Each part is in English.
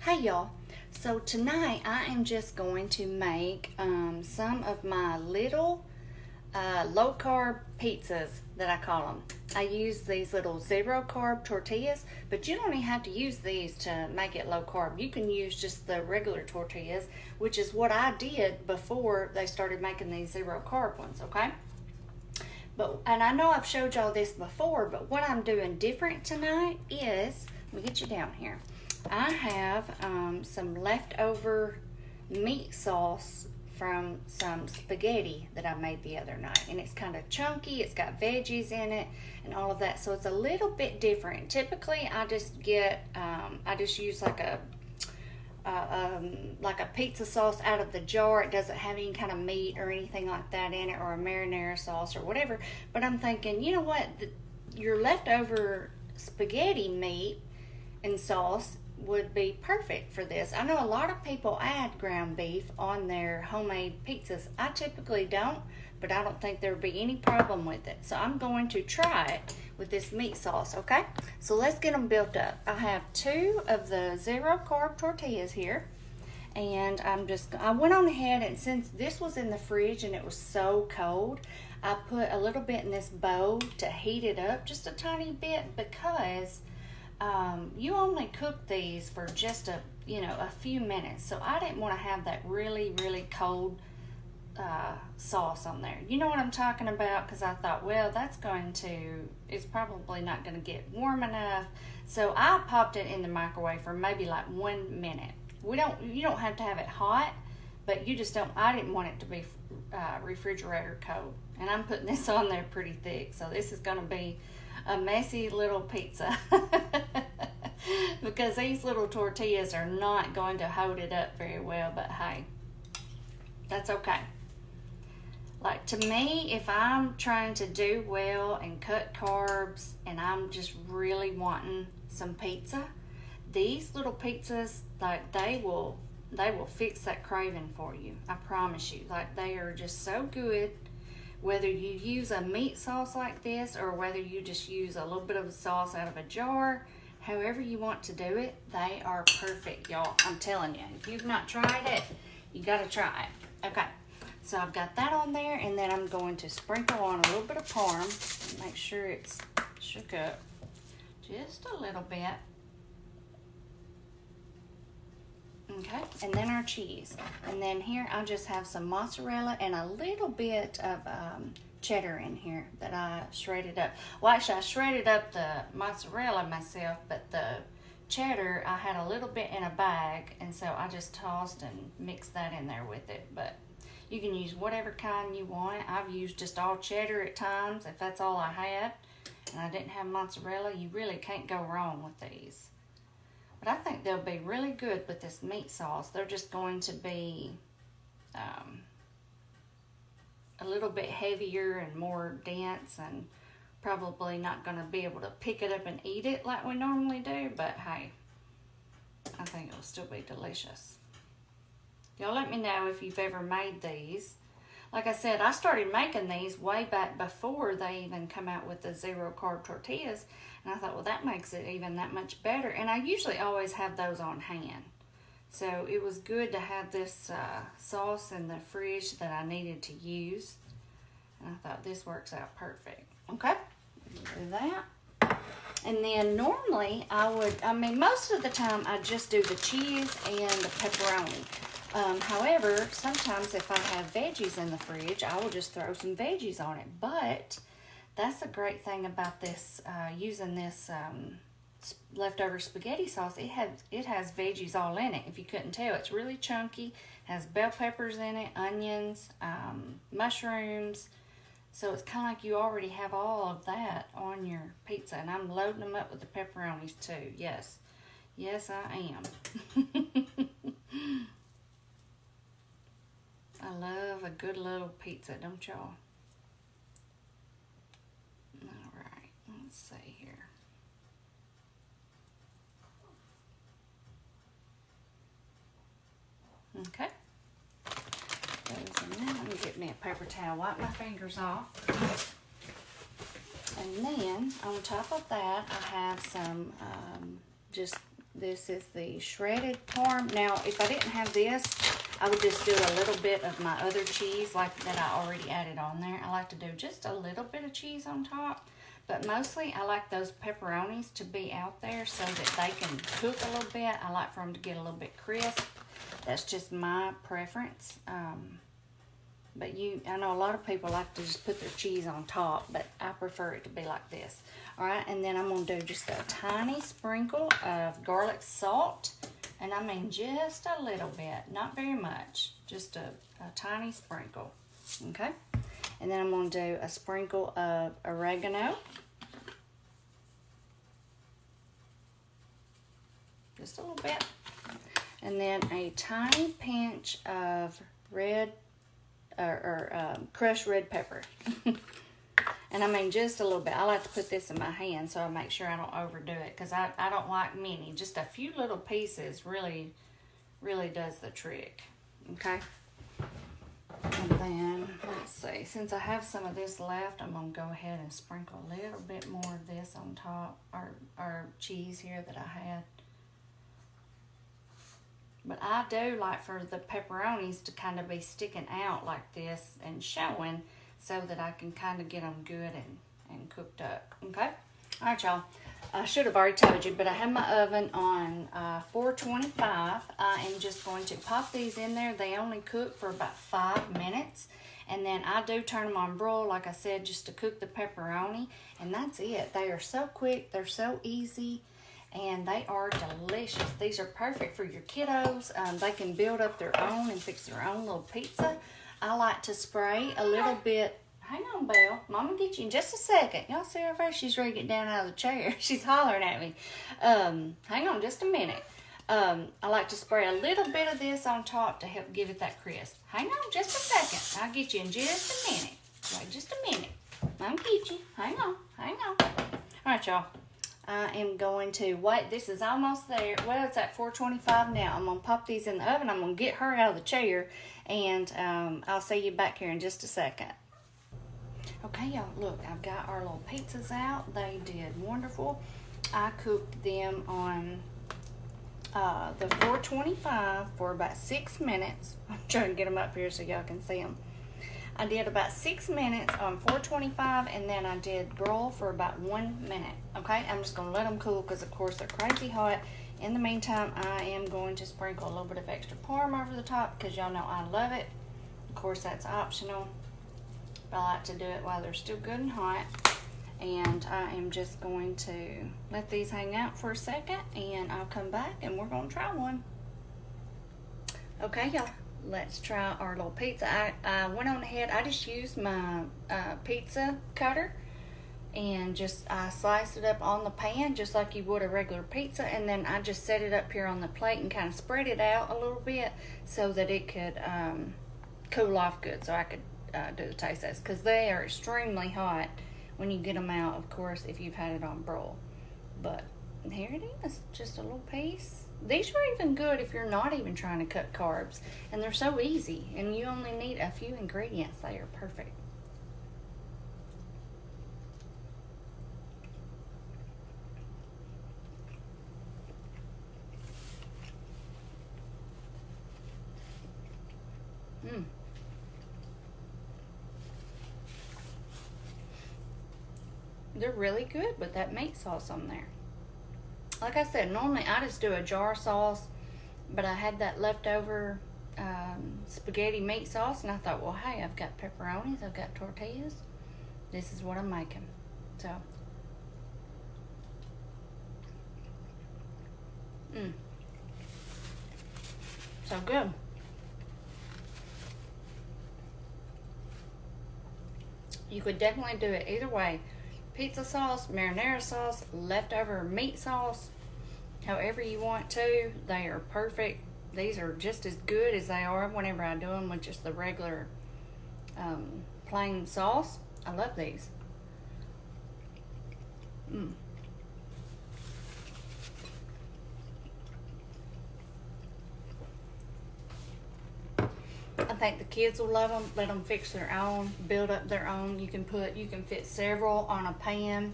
Hey y'all, so tonight I am just going to make some of my little low carb pizzas that I call them. I use these little zero carb tortillas, but you don't even have to use these to make it low carb. You can use just the regular tortillas, which is what I did before they started making these zero carb ones, okay? And I know I've showed y'all this before, but what I'm doing different tonight is, let me get you down here. I have some leftover meat sauce from some spaghetti that I made the other night, and it's kind of chunky. It's got veggies in it and all of that, so it's a little bit different. Typically, I just use like a pizza sauce out of the jar. It doesn't have any kind of meat or anything like that in it, or a marinara sauce or whatever. But I'm thinking, you know what? Your leftover spaghetti meat and sauce would be perfect for this. I know a lot of people add ground beef on their homemade pizzas. I typically don't, but I don't think there would be any problem with it. So I'm going to try it with this meat sauce, okay? So let's get them built up. I have 2 of the zero carb tortillas here, and I went on ahead, and since this was in the fridge and it was so cold, I put a little bit in this bowl to heat it up just a tiny bit, because you only cook these for just a few minutes, so I didn't want to have that really cold sauce on there. You know what I'm talking about? Because I thought, well, it's probably not going to get warm enough, so I popped it in the microwave for maybe like 1 minute. You don't have to have it hot, but I didn't want it to be refrigerator cold, and I'm putting this on there pretty thick, so this is going to be a messy little pizza because these little tortillas are not going to hold it up very well, but hey, that's okay. Like, to me, if I'm trying to do well and cut carbs and I'm just really wanting some pizza, these little pizzas, like, they will fix that craving for you. I promise you. Like, they are just so good. Whether you use a meat sauce like this, or whether you just use a little bit of sauce out of a jar, however you want to do it, they are perfect, y'all. I'm telling you, if you've not tried it, you got to try it. Okay, so I've got that on there, and then I'm going to sprinkle on a little bit of parm and make sure it's shook up just a little bit. Okay, and then our cheese. And then here I just have some mozzarella and a little bit of cheddar in here that I shredded up. Well, actually, I shredded up the mozzarella myself, but the cheddar, I had a little bit in a bag, and so I just tossed and mixed that in there with it. But you can use whatever kind you want. I've used just all cheddar at times if that's all I had, and I didn't have mozzarella. You really can't go wrong with these. But I think they'll be really good with this meat sauce. They're just going to be a little bit heavier and more dense, and probably not going to be able to pick it up and eat it like we normally do. But hey, I think it'll still be delicious. Y'all let me know if you've ever made these. Like I said, I started making these way back before they even come out with the zero carb tortillas. And I thought, well, that makes it even that much better. And I usually always have those on hand. So it was good to have this sauce in the fridge that I needed to use. And I thought this works out perfect. Okay, do that. And then normally most of the time I just do the cheese and the pepperoni. However, sometimes if I have veggies in the fridge, I will just throw some veggies on it. But that's a great thing about this, using this leftover spaghetti sauce. It has veggies all in it. If you couldn't tell, it's really chunky. Has bell peppers in it, onions, mushrooms. So it's kind of like you already have all of that on your pizza. And I'm loading them up with the pepperonis too. Yes, I am. I love a good little pizza, don't y'all? All right, let's see here. Okay. Those in there. Let me get me a paper towel, wipe my fingers off. And then on top of that, I have some just This is the shredded parm. Now, if I didn't have this, I would just do a little bit of my other cheese like that I already added on there. I like to do just a little bit of cheese on top, but mostly I like those pepperonis to be out there so that they can cook a little bit. I like for them to get a little bit crisp. That's just my preference. But I know a lot of people like to just put their cheese on top, but I prefer it to be like this. All right, and then I'm gonna do just a tiny sprinkle of garlic salt. And I mean just a little bit, not very much, just a tiny sprinkle, okay? And then I'm gonna do a sprinkle of oregano. Just a little bit. And then a tiny pinch of crushed red pepper. And I mean just a little bit. I like to put this in my hand so I make sure I don't overdo it, because I don't like many. Just a few little pieces really does the trick. Okay? And then, let's see. Since I have some of this left, I'm going to go ahead and sprinkle a little bit more of this on top, or cheese here that I had. But I do like for the pepperonis to kind of be sticking out like this and showing, so that I can kind of get them good and cooked up, okay? All right, y'all. I should have already told you, but I have my oven on 425. I am just going to pop these in there. They only cook for about 5 minutes. And then I do turn them on broil, like I said, just to cook the pepperoni. And that's it. They are so quick. They're so easy. And they are delicious. These are perfect for your kiddos. They can build up their own and fix their own little pizza. I like to spray a little bit. Hang on, Belle. Mama will get you in just a second. Y'all see her face? She's ready to get down out of the chair. She's hollering at me. Hang on just a minute. I like to spray a little bit of this on top to help give it that crisp. Hang on just a second. I'll get you in just a minute. Wait just a minute. Mama get you. Hang on. Hang on. All right, y'all. I am going to wait. This is almost there. Well, it's at 425 now. I'm going to pop these in the oven. I'm going to get her out of the chair, and I'll see you back here in just a second. Okay, y'all, look, I've got our little pizzas out. They did wonderful. I cooked them on the 425 for about 6 minutes. I'm trying to get them up here so y'all can see them. I did about 6 minutes on 425, and then I did broil for about 1 minute. Okay, I'm just going to let them cool because, of course, they're crazy hot. In the meantime, I am going to sprinkle a little bit of extra parm over the top because y'all know I love it. Of course, that's optional. But I like to do it while they're still good and hot. And I am just going to let these hang out for a second, and I'll come back and we're going to try one. Okay, y'all. Let's try our little pizza. I went on ahead. I just used my pizza cutter and I sliced it up on the pan just like you would a regular pizza, and then I just set it up here on the plate and kind of spread it out a little bit so that it could cool off good, so I could do the taste test, because they are extremely hot when you get them out, of course, if you've had it on broil. But here it is, just a little piece. These are even good if you're not even trying to cut carbs, and they're so easy, and you only need a few ingredients. They are perfect. They're really good with that meat sauce on there. Like I said, normally I just do a jar sauce, but I had that leftover spaghetti meat sauce, and I thought, well, hey, I've got pepperonis, I've got tortillas. This is what I'm making. So, so good. You could definitely do it either way. Pizza sauce, marinara sauce, leftover meat sauce, however you want to. They are perfect. These are just as good as they are whenever I do them with just the regular plain sauce. I love these. I think the kids will love them. Let them fix their own, build up their own. You can fit several on a pan.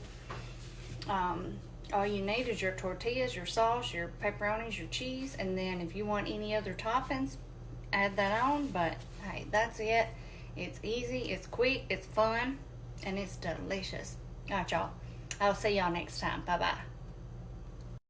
All you need is your tortillas, your sauce, your pepperonis, your cheese, and then if you want any other toppings, add that on. But hey, that's it. It's easy, it's quick, it's fun, and it's delicious. All right, y'all. I'll see y'all next time. Bye-bye.